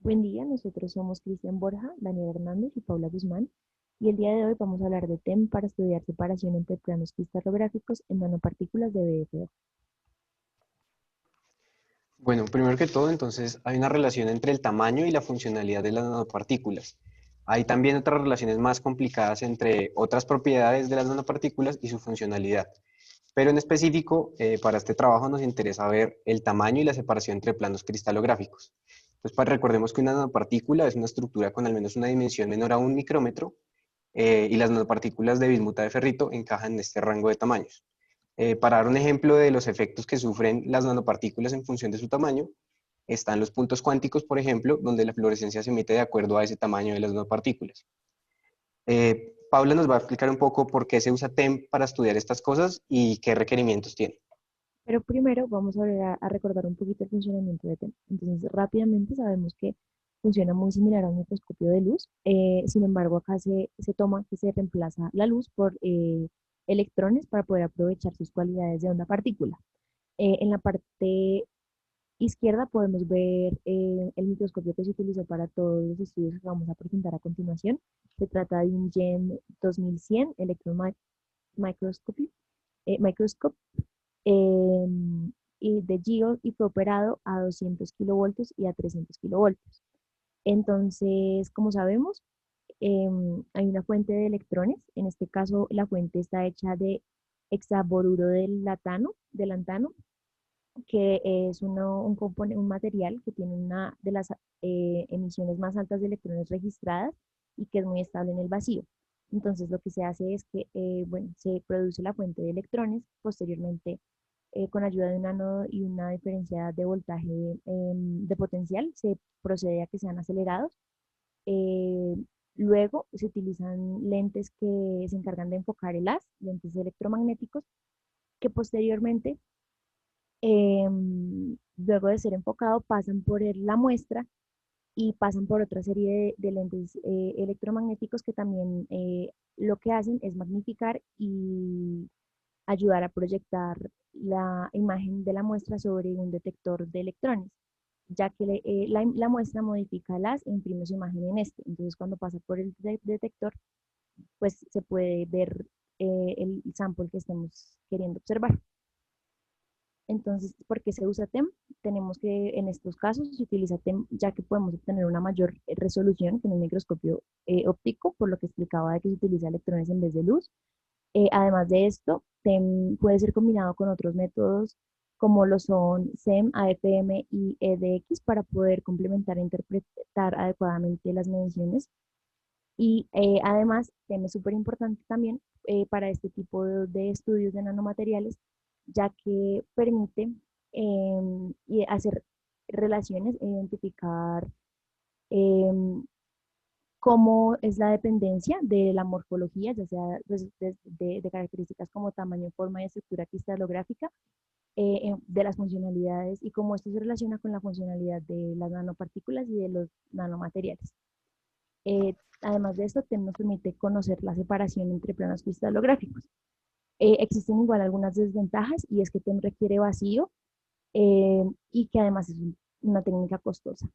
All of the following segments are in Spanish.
Buen día, nosotros somos Cristian Borja, Daniel Hernández y Paula Guzmán, y el día de hoy vamos a hablar de TEM para estudiar separación entre planos cristalográficos en nanopartículas de BFO. Bueno, primero que todo, entonces hay una relación entre el tamaño y la funcionalidad de las nanopartículas. Hay también otras relaciones más complicadas entre otras propiedades de las nanopartículas y su funcionalidad. Pero en específico, para este trabajo nos interesa ver el tamaño y la separación entre planos cristalográficos. Entonces, recordemos que una nanopartícula es una estructura con al menos una dimensión menor a un micrómetro, y las nanopartículas de bismuta de ferrito encajan en este rango de tamaños. Para dar un ejemplo de los efectos que sufren las nanopartículas en función de su tamaño, están los puntos cuánticos, por ejemplo, donde la fluorescencia se emite de acuerdo a ese tamaño de las nanopartículas. Paula nos va a explicar un poco por qué se usa TEM para estudiar estas cosas y qué requerimientos tiene. Pero primero vamos a recordar un poquito el funcionamiento de TEM. Entonces, rápidamente sabemos que funciona muy similar a un microscopio de luz. Sin embargo, acá se toma que se reemplaza la luz por electrones para poder aprovechar sus cualidades de onda partícula. En la parte izquierda podemos ver el microscopio que se utilizó para todos los estudios que vamos a presentar a continuación. Se trata de un GEM 2100 Electron Microscopy, Microscope, eh, y de GEO, y fue operado a 200 kilovoltios y a 300 kilovoltios. Entonces, como sabemos, hay una fuente de electrones. En este caso, la fuente está hecha de hexaboruro de lantano, que es un material que tiene una de las emisiones más altas de electrones registradas y que es muy estable en el vacío. Entonces, lo que se hace es que, bueno, se produce la fuente de electrones. Posteriormente, con ayuda de un ánodo y una diferencia de voltaje de potencial, se procede a que sean acelerados. Eh, Luego se utilizan lentes que se encargan de enfocar el haz, lentes electromagnéticos, que posteriormente, luego de ser enfocado, pasan por la muestra y pasan por otra serie de lentes electromagnéticos que también lo que hacen es magnificar y ayudar a proyectar la imagen de la muestra sobre un detector de electrones, ya que la muestra modifica las e imprime su imagen en este. Entonces, cuando pasa por el detector, pues se puede ver el sample que estemos queriendo observar. Entonces, ¿por qué se usa TEM? Tenemos que en estos casos se utiliza TEM ya que podemos obtener una mayor resolución que en un microscopio óptico, por lo que explicaba de que se utiliza electrones en vez de luz. Además de esto, TEM puede ser combinado con otros métodos como lo son SEM, AFM y EDX para poder complementar e interpretar adecuadamente las mediciones. Y además, TEM es súper importante también para este tipo de estudios de nanomateriales, ya que permite y hacer relaciones e identificar em, cómo es la dependencia de la morfología, ya sea de características como tamaño, forma y estructura cristalográfica, de las funcionalidades y cómo esto se relaciona con la funcionalidad de las nanopartículas y de los nanomateriales. Además de esto, TEM nos permite conocer la separación entre planos cristalográficos. Existen igual algunas desventajas, y es que TEM requiere vacío y que además es una técnica costosa.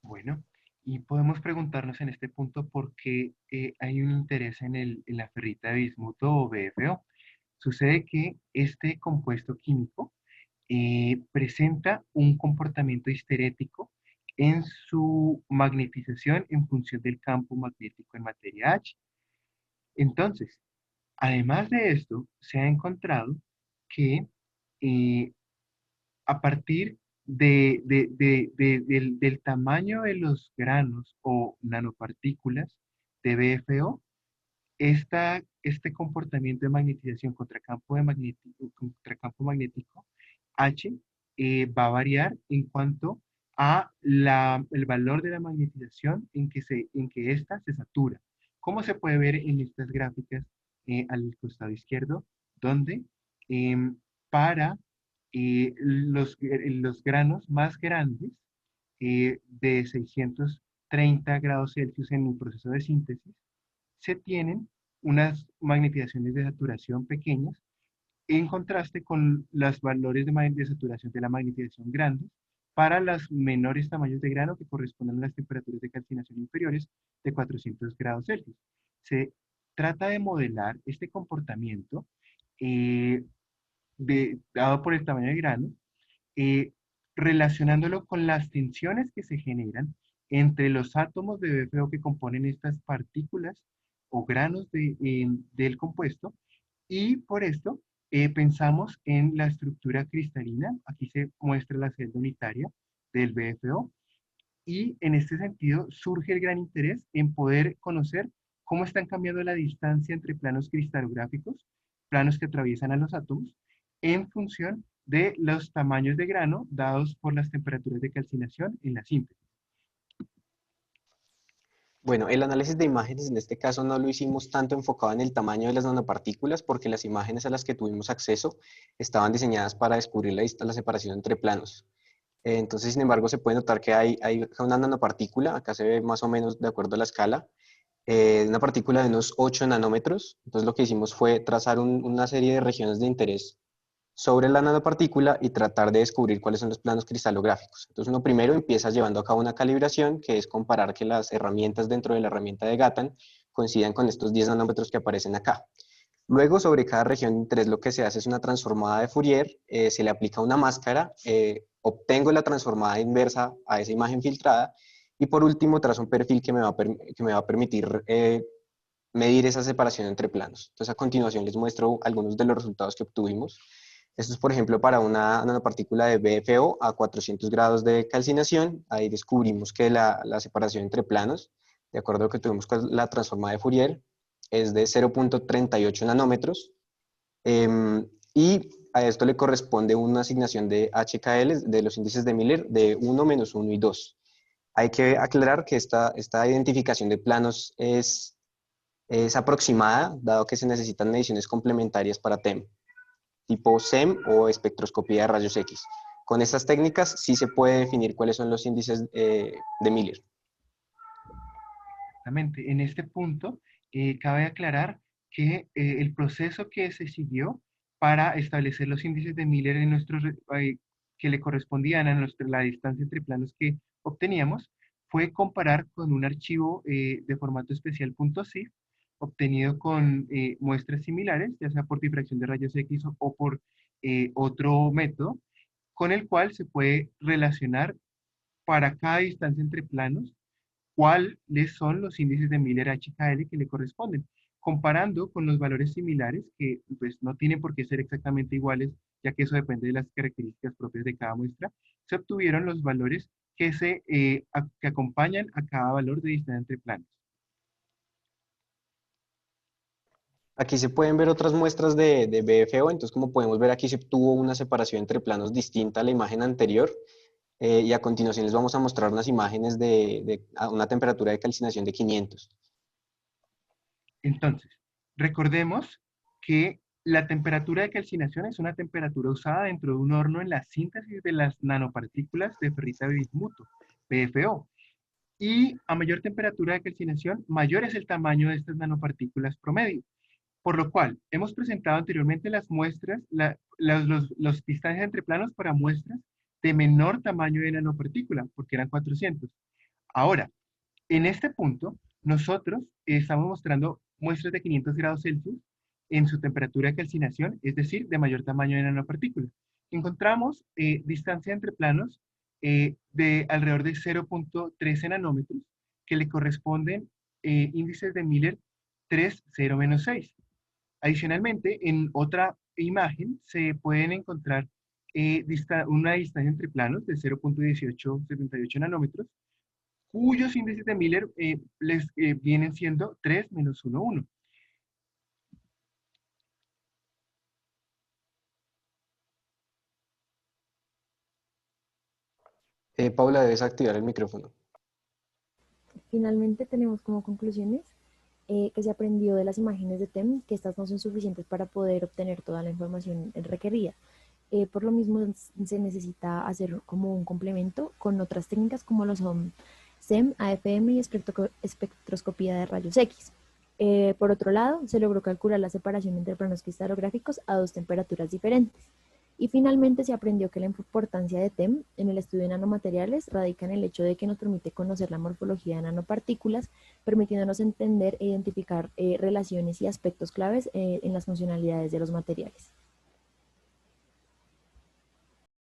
Bueno, y podemos preguntarnos en este punto por qué hay un interés en la ferrita de bismuto o BFO. Sucede que este compuesto químico presenta un comportamiento histerético en su magnetización en función del campo magnético en materia H. Entonces, además de esto, se ha encontrado que eh, a partir del tamaño de los granos o nanopartículas de BFO, este comportamiento de magnetización contra campo magnético H va a variar en cuanto a el valor de la magnetización en que ésta se satura. ¿Cómo se puede ver en estas gráficas al costado izquierdo? Donde para los granos más grandes de 630 grados Celsius en el proceso de síntesis, se tienen unas magnetizaciones de saturación pequeñas en contraste con los valores de saturación de la magnetización grandes, para los menores tamaños de grano que corresponden a las temperaturas de calcinación inferiores de 400 grados Celsius. Se trata de modelar este comportamiento eh, dado por el tamaño de grano, eh, relacionándolo con las tensiones que se generan entre los átomos de BFO que componen estas partículas o granos del compuesto, y por esto pensamos en la estructura cristalina. Aquí se muestra la celda unitaria del BFO, y en este sentido surge el gran interés en poder conocer cómo están cambiando la distancia entre planos cristalográficos, planos que atraviesan a los átomos, en función de los tamaños de grano dados por las temperaturas de calcinación en la síntesis. Bueno, el análisis de imágenes en este caso no lo hicimos tanto enfocado en el tamaño de las nanopartículas, porque las imágenes a las que tuvimos acceso estaban diseñadas para descubrir la separación entre planos. Entonces, sin embargo, se puede notar que hay una nanopartícula, acá se ve más o menos de acuerdo a la escala, una partícula de unos 8 nanómetros. Entonces, lo que hicimos fue trazar una serie de regiones de interés sobre la nanopartícula y tratar de descubrir cuáles son los planos cristalográficos. Entonces, uno primero empieza llevando a cabo una calibración, que es comparar que las herramientas dentro de la herramienta de Gatan coincidan con estos 10 nanómetros que aparecen acá. Luego, sobre cada región de interés, lo que se hace es una transformada de Fourier, se le aplica una máscara, obtengo la transformada inversa a esa imagen filtrada, y por último trazo un perfil que me va a permitir medir esa separación entre planos. Entonces, a continuación les muestro algunos de los resultados que obtuvimos. Esto es, por ejemplo, para una nanopartícula de BFO a 400 grados de calcinación. Ahí descubrimos que la separación entre planos, de acuerdo a lo que tuvimos con la transformada de Fourier, es de 0.38 nanómetros. Y a esto le corresponde una asignación de HKL, de los índices de Miller, de 1, menos 1 y 2. Hay que aclarar que esta identificación de planos es aproximada, dado que se necesitan mediciones complementarias para TEM, tipo SEM o espectroscopía de rayos X. Con estas técnicas sí se puede definir cuáles son los índices de Miller. Exactamente. En este punto, cabe aclarar que el proceso que se siguió para establecer los índices de Miller en que le correspondían a la distancia entre planos que obteníamos, fue comparar con un archivo de formato especial .sif, obtenido con muestras similares, ya sea por difracción de rayos X o por otro método, con el cual se puede relacionar para cada distancia entre planos cuáles son los índices de Miller HKL que le corresponden, comparando con los valores similares que pues, no tienen por qué ser exactamente iguales, ya que eso depende de las características propias de cada muestra. Se obtuvieron los valores que acompañan a cada valor de distancia entre planos. Aquí se pueden ver otras muestras de BFO, entonces como podemos ver aquí se obtuvo una separación entre planos distinta a la imagen anterior, y a continuación les vamos a mostrar unas imágenes a una temperatura de calcinación de 500. Entonces, recordemos que la temperatura de calcinación es una temperatura usada dentro de un horno en la síntesis de las nanopartículas de ferrita de bismuto, BFO. Y a mayor temperatura de calcinación, mayor es el tamaño de estas nanopartículas promedio. Por lo cual, hemos presentado anteriormente las muestras, los distancias entre planos para muestras de menor tamaño de nanopartícula, porque eran 400. Ahora, en este punto, nosotros estamos mostrando muestras de 500 grados Celsius en su temperatura de calcinación, es decir, de mayor tamaño de nanopartícula. Encontramos distancia entre planos de alrededor de 0.13 nanómetros, que le corresponden índices de Miller 3,0-6. Adicionalmente, en otra imagen se pueden encontrar una distancia entre planos de 0.1878 nanómetros, cuyos índices de Miller vienen siendo 3-1,1. Paula, debes activar el micrófono. Finalmente tenemos como conclusiones que se aprendió de las imágenes de TEM que estas no son suficientes para poder obtener toda la información requerida. Por lo mismo se necesita hacer como un complemento con otras técnicas como lo son SEM, AFM y espectroscopía de rayos X. Por otro lado, se logró calcular la separación entre planos cristalográficos a dos temperaturas diferentes. Y finalmente se aprendió que la importancia de TEM en el estudio de nanomateriales radica en el hecho de que nos permite conocer la morfología de nanopartículas, permitiéndonos entender e identificar relaciones y aspectos claves en las funcionalidades de los materiales.